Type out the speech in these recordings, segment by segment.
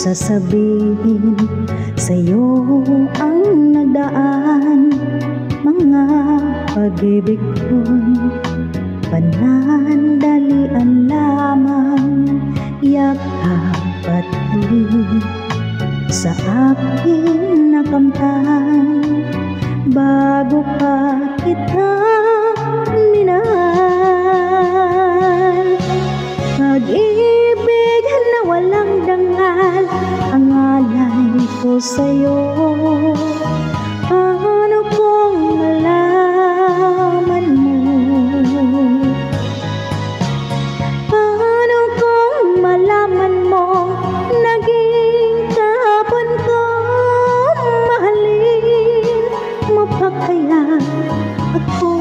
sasabihin sa'yo ang nagdaan. Mga pag-ibig ko'y panandalian lamang. Yakap at halik sa aking nakamtan bago pa kita minahal. Pag-ibig na walang dangal ang alay ko sa'yo. Paano kung malaman mo? Paano kung malaman mo? Naging kahapon ko mahalin mo pa kaya ako?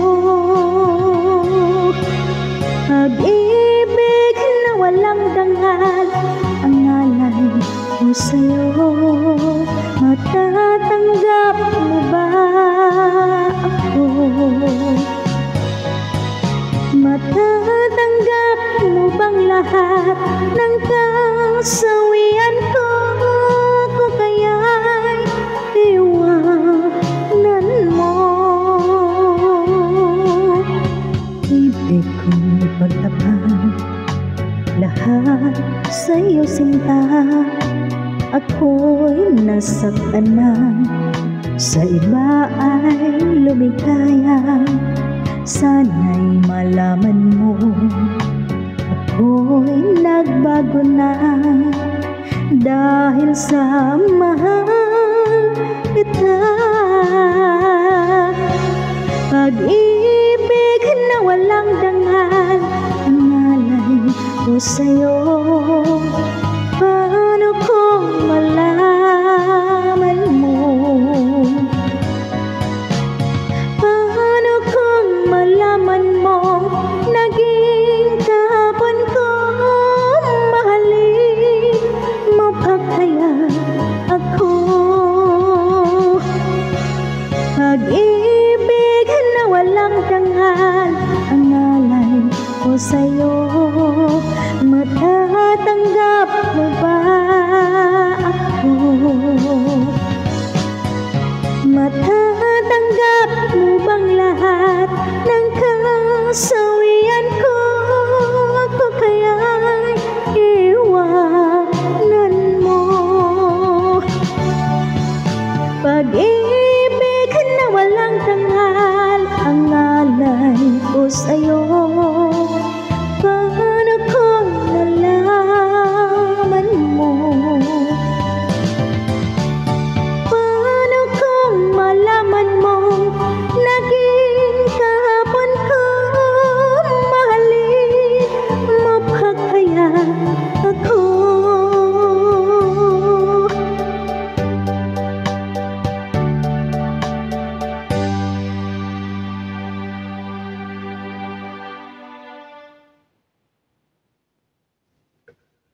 Pag-ibig na walang dangal ang alay ko sa'yo. Matatanggap mo ba ako? Matatanggap mo bang lahat ng kasawian ko? Kung kaya'y iwanan mo. Ibig kong ipagtapat lahat sa'yo sinta. Ako'y nasaktan na, sa iba ay lumikaya. Sana'y malaman mo, ako'y nagbago na. Dahil sa mahal kita. Pag-ibig na walang dangal ang alay ko sa'yo. Paano kung malaman mo? Paano kung malaman mo? Naging kahapon ko mahalin mo pa kaya ako? Pag-ibig na walang dangal ang alay ko sa'yo. Matatanggap mo ba ako? Matatanggap mo bang lahat ng kasawian ko? Kung kaya'y iwanan mo. Pag-ibig na walang dangal ang alay ko sa'yo.